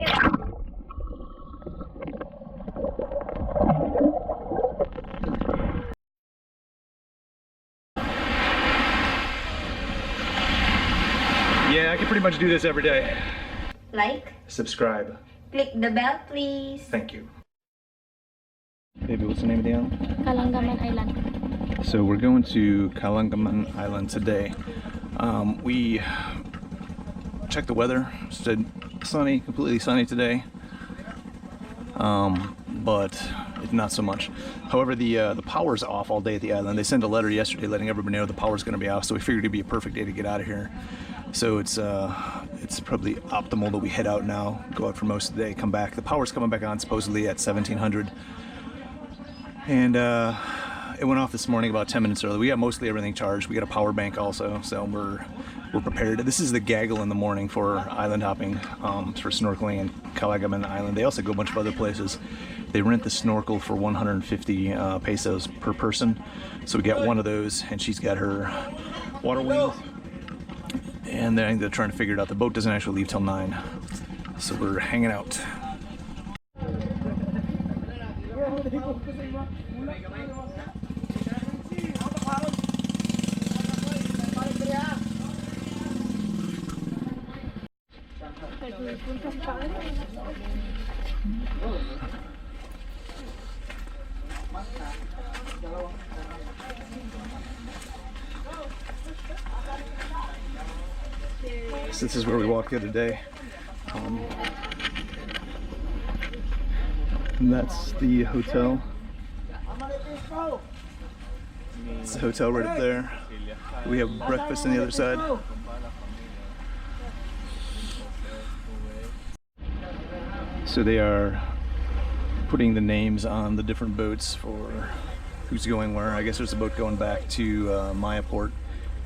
Yeah, I can pretty much do this every day. Like, subscribe, click the bell, please. Thank you. Baby, what's the name of the island? Kalanggaman Island. So we're going to Kalanggaman Island today. We checked the weather. Said sunny, completely sunny today. But not so much. However, the power's off all day at the island. They sent a letter yesterday letting everybody know the power's going to be off. So we figured it'd be a perfect day to get out of here. So it's probably optimal that we head out now, go out for most of the day, come back. The power's coming back on supposedly at 1700. And it went off this morning about 10 minutes early. We got mostly everything charged. We got a power bank also, so we're prepared. This is the gaggle in the morning for island hopping, for snorkeling in Kalanggaman Island. They also go a bunch of other places. They rent the snorkel for 150 pesos per person. So we got one of those, and she's got her water wings. And then they're trying to figure it out. The boat doesn't actually leave till 9, so we're hanging out. So this is where we walked the other day. And that's the hotel. It's the hotel right up there. We have breakfast on the other side. So they are putting the names on the different boats for who's going where. I guess there's a boat going back to Maya Port,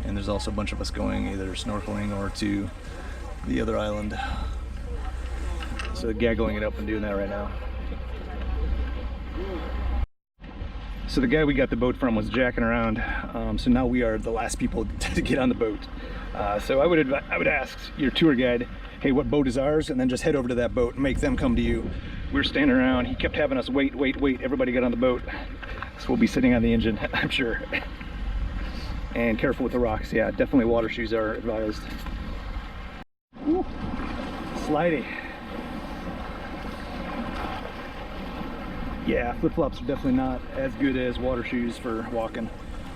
and there's also a bunch of us going either snorkeling or to the other island. So gaggling it up and doing that right now. So the guy we got the boat from was jacking around, so now we are the last people to get on the boat. So I would ask your tour guide, hey, what boat is ours? And then just head over to that boat and make them come to you. We're standing around. He kept having us wait. Everybody got on the boat. So we'll be sitting on the engine, I'm sure. And careful with the rocks. Yeah, definitely water shoes are advised. Woo. Slidey. Yeah, flip-flops are definitely not as good as water shoes for walking.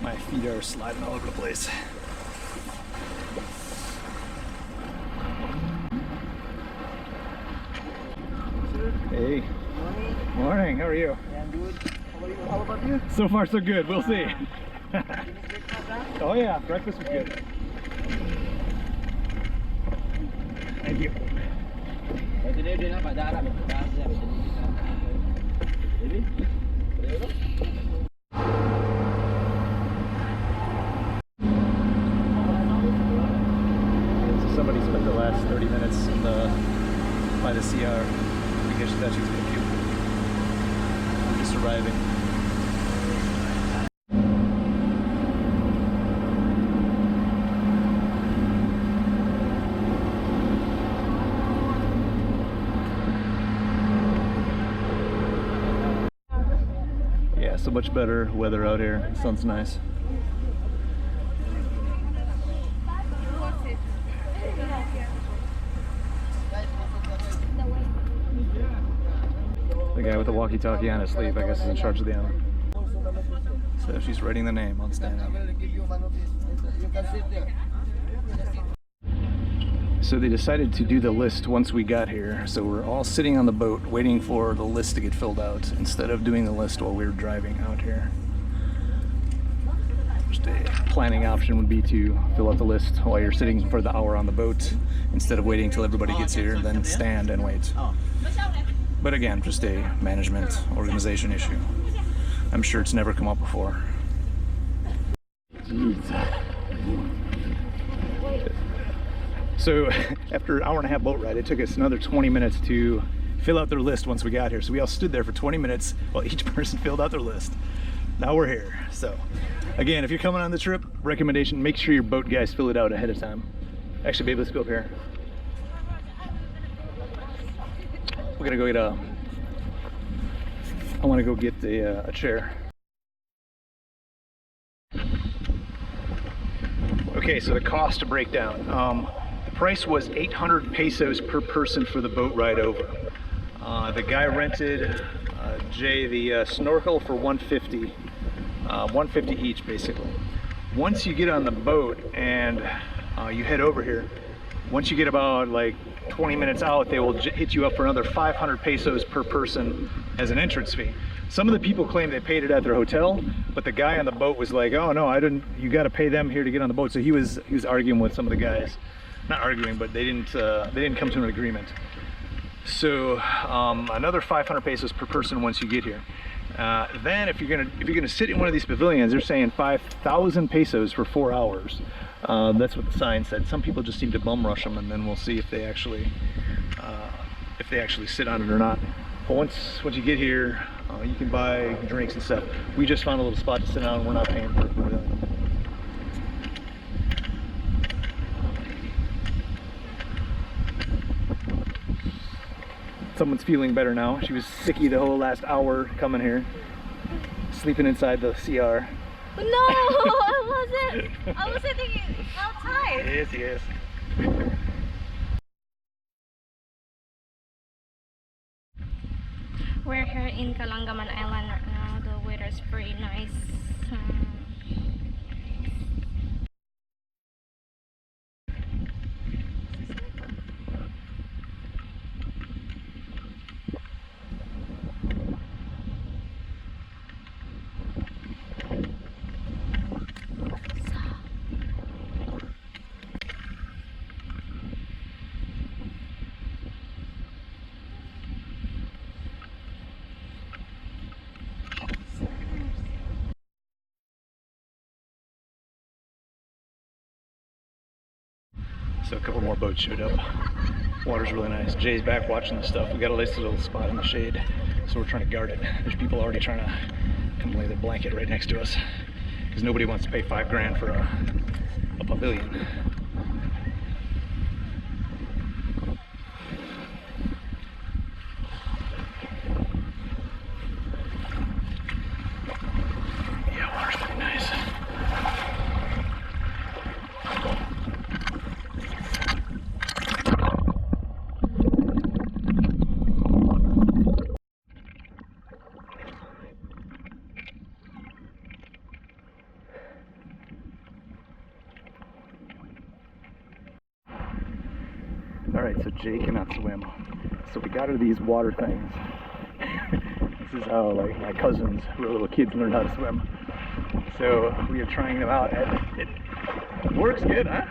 My feet are sliding all over the place. Hey. Morning. How are you? Yeah, I'm good. How about you? So far, so good. We'll see. Oh yeah, breakfast was good. Thank you. So somebody spent the last 30 minutes by the CR because she thought she was going to puke. I'm just arriving. Yeah, so much better weather out here. The sun's nice. The guy with the walkie-talkie on his sleeve, I guess, is in charge of the island. So she's writing the name on stand-up. So they decided to do the list once we got here. So we're all sitting on the boat waiting for the list to get filled out instead of doing the list while we were driving out here. Just a planning option would be to fill out the list while you're sitting for the hour on the boat instead of waiting until everybody gets here and then stand and wait. But again, just a management organization issue. I'm sure it's never come up before. Jeez. So after an hour and a half boat ride, it took us another 20 minutes to fill out their list once we got here. So we all stood there for 20 minutes while each person filled out their list. Now we're here. So again, if you're coming on the trip, recommendation, make sure your boat guys fill it out ahead of time. Actually, babe, let's go up here. We're gonna go get I want to go get a chair. Okay, so the cost breakdown. The price was 800 pesos per person for the boat ride over. The guy rented Jay the snorkel for 150, 150 each basically. Once you get on the boat and you head over here, once you get about like 20 minutes out, they will hit you up for another 500 pesos per person as an entrance fee. Some of the people claim they paid it at their hotel, but the guy on the boat was like, "Oh no, I didn't. You got to pay them here to get on the boat." So he was arguing with some of the guys, not arguing, but they didn't come to an agreement. So another 500 pesos per person once you get here. Then if you're gonna sit in one of these pavilions, they're saying 5,000 pesos for 4 hours. That's what the sign said. Some people just seem to bum rush them, and then we'll see if they actually sit on it or not. But once you get here, you can buy drinks and stuff. We just found a little spot to sit down, and we're not paying for it. Someone's feeling better now. She was sicky the whole last hour coming here, sleeping inside the CR. No, I wasn't. I was sitting outside. Yes. We're here in Kalanggaman Island right now. The weather's pretty nice. So a couple more boats showed up. Water's really nice. Jay's back watching the stuff. We got a nice little spot in the shade, so we're trying to guard it. There's people already trying to come lay their blanket right next to us because nobody wants to pay $5 grand for a pavilion. Yeah, water's pretty nice. Alright, so Jay cannot swim. So we got her these water things. This is how like my cousins who are little kids learn how to swim. So we are trying them out and it works good, huh?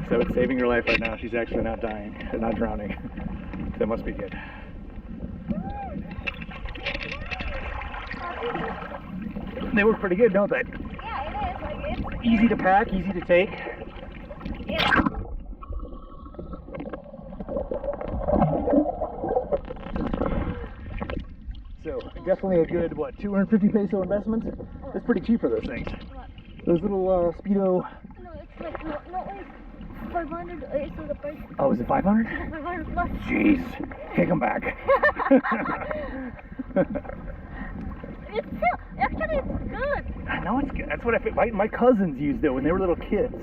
So it's saving her life right now. She's actually not dying, or not drowning. So that must be good. They work pretty good, don't they? Yeah, it is. Like it's Easy to pack, easy to take. yeah. So definitely a good, what, 250 peso investment? That's pretty cheap for those things. What? Those little Speedo. No, it's like no, it's 500. It's the price. Oh, is it 500? 500 plus. Jeez, take them back. It's still actually it's good. I know it's good. That's what I feel. My cousins used it when they were little kids.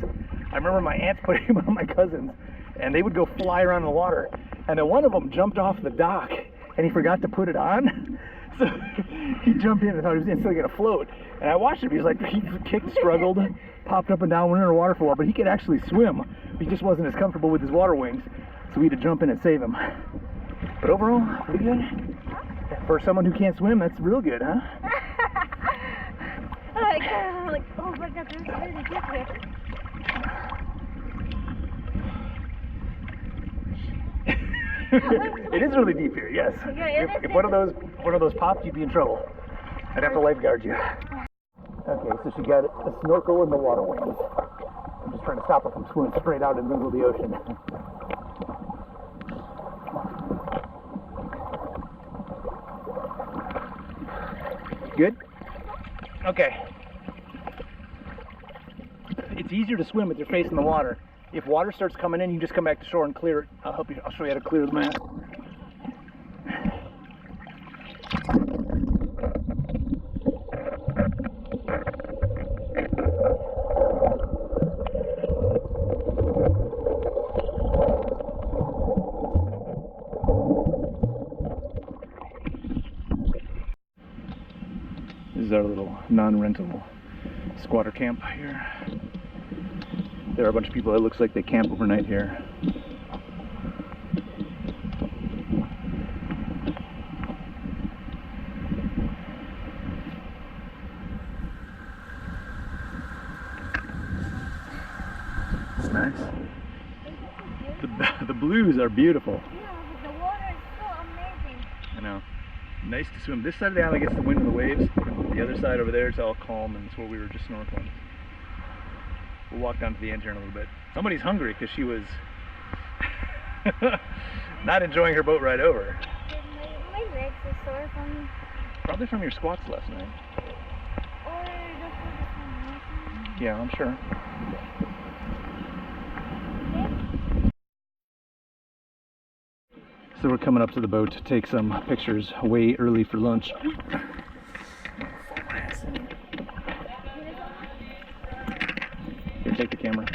I remember my aunts putting them on my cousins, and they would go fly around in the water. And then one of them jumped off the dock, and he forgot to put it on. So he jumped in and thought he was instantly going to float. And I watched him. He was like, he kicked, struggled, popped up and down, went underwater for a while, but he could actually swim. He just wasn't as comfortable with his water wings, so we had to jump in and save him. But overall, pretty good. For someone who can't swim, that's real good, huh? like, oh my god, there's really deep here. It is really deep here, yes. Yeah, it if is one of those popped, you'd be in trouble. I'd have to lifeguard you. Okay, so she got a snorkel and the water wings. I'm just trying to stop her from swimming straight out in the middle of the ocean. Good? Okay. It's easier to swim with your face in the water. If water starts coming in, you just come back to shore and clear it. I'll show you how to clear the mat. non-rental squatter camp here. There are a bunch of people that looks like they camp overnight here. It's nice. The blues are beautiful. Yeah, the water is so amazing. I know. Nice to swim. This side of the island gets the wind and the waves. The other side over there, it's all calm, and it's where we were just snorkeling. We'll walk down to the end here in a little bit. Somebody's hungry because she was not enjoying her boat ride over. My legs are sore from... Probably from your squats last night. Or the food is from... Yeah, I'm sure. So we're coming up to the boat to take some pictures way early for lunch. Here, take the camera.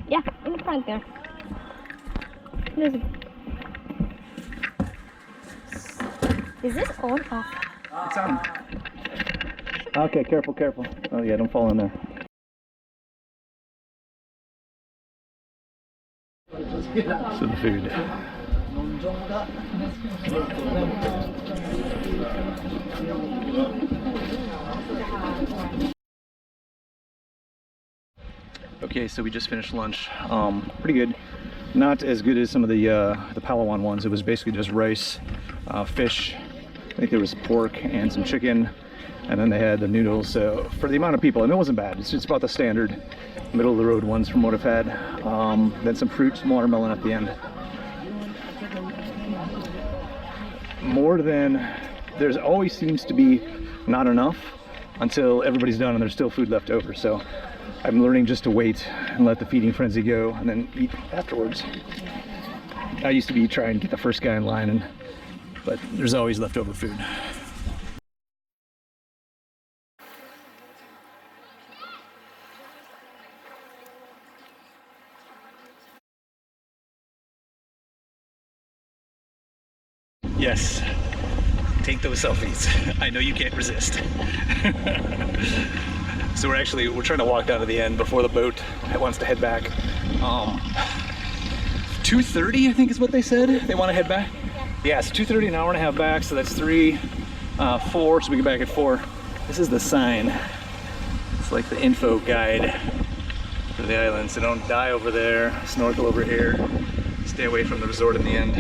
Yeah, in the front there. Is this on or off? It's on. Okay, careful, careful. Oh yeah, don't fall in there. So the food. Okay, so we just finished lunch. Pretty good. Not as good as some of the Palawan ones. It was basically just rice, fish. I think there was pork and some chicken, and then they had the noodles. So for the amount of people, and it wasn't bad. It's just about the standard middle of the road ones from what I've had. Then some fruit, some watermelon at the end. More than, there's always seems to be not enough until everybody's done and there's still food left over. So I'm learning just to wait and let the feeding frenzy go and then eat afterwards. I used to be trying to get the first guy in line, but there's always leftover food. Yes, take those selfies. I know you can't resist. So we're trying to walk down to the end before the boat wants to head back. 2:30 I think is what they said. They want to head back. Yeah, it's 2:30, an hour and a half back, so that's 4, so we get back at 4. This is the sign. It's like the info guide for the island. So don't die over there, snorkel over here, stay away from the resort in the end.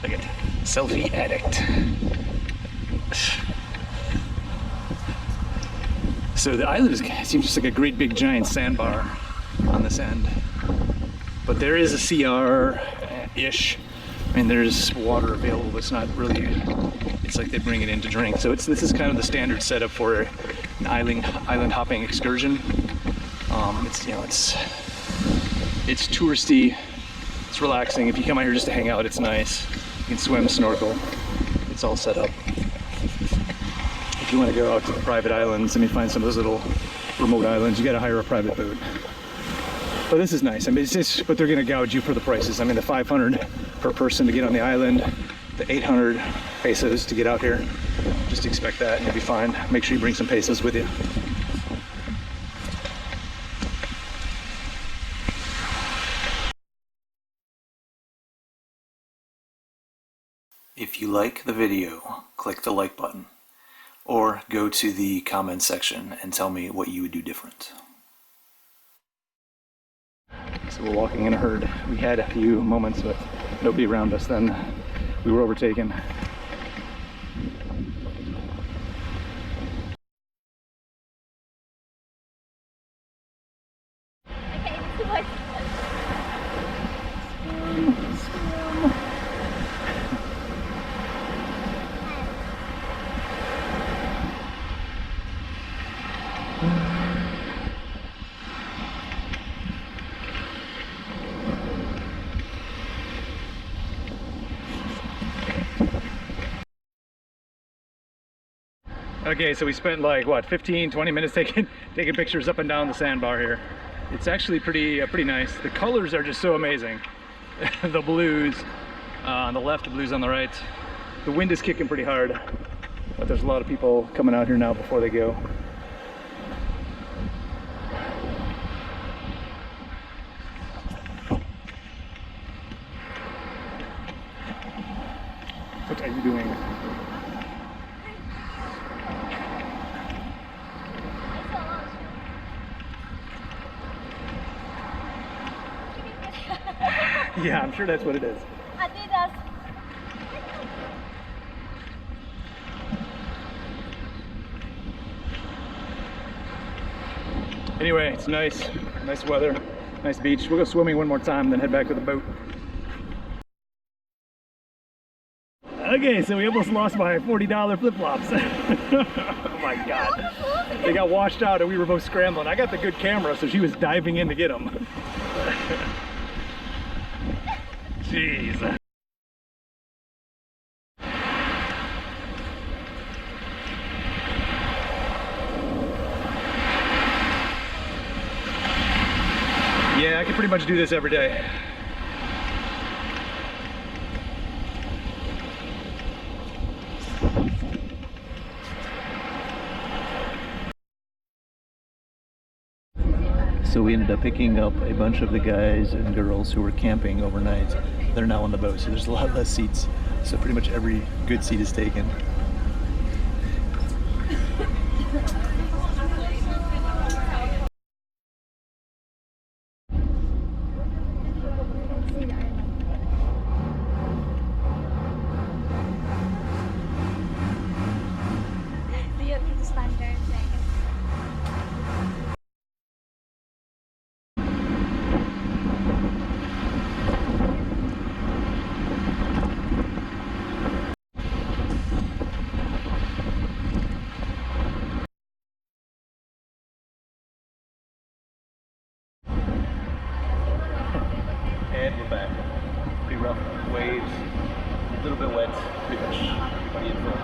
Look at selfie addict. So the island seems just like a great big giant sandbar on this end. But there is a CR-ish. I mean, there's water available, but it's not really, it's like they bring it in to drink. So this is kind of the standard setup for an island hopping excursion. It's touristy, it's relaxing. If you come out here just to hang out, it's nice. You can swim, snorkel, it's all set up. If you want to go out to the private islands, I mean, find some of those little remote islands, you got to hire a private boat. But this is nice. I mean, but they're going to gouge you for the prices. I mean, the 500 per person to get on the island, the 800 pesos to get out here. Just expect that and you'll be fine. Make sure you bring some pesos with you. If you like the video, click the like button, or go to the comment section and tell me what you would do different. So we're walking in a herd. We had a few moments with nobody around us, then we were overtaken. Okay, so we spent like, what, 15, 20 minutes taking pictures up and down the sandbar here. It's actually pretty nice. The colors are just so amazing. The blues on the left, the blues on the right. The wind is kicking pretty hard, but there's a lot of people coming out here now before they go. What are you doing? Yeah, I'm sure that's what it is. Adidas. Anyway, it's nice weather, nice beach. We'll go swimming one more time, then head back to the boat. Okay, so we almost lost my $40 flip-flops. Oh my God. They got washed out and we were both scrambling. I got the good camera, so she was diving in to get them. Jeez. Yeah, I can pretty much do this every day. So we ended up picking up a bunch of the guys and girls who were camping overnight. They're now on the boat, so there's a lot less seats. So pretty much every good seat is taken. Do you need to stand there a second? And we're back. Pretty rough waves, a little bit wet, pretty much everybody in front.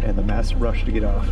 And the mass rush to get off.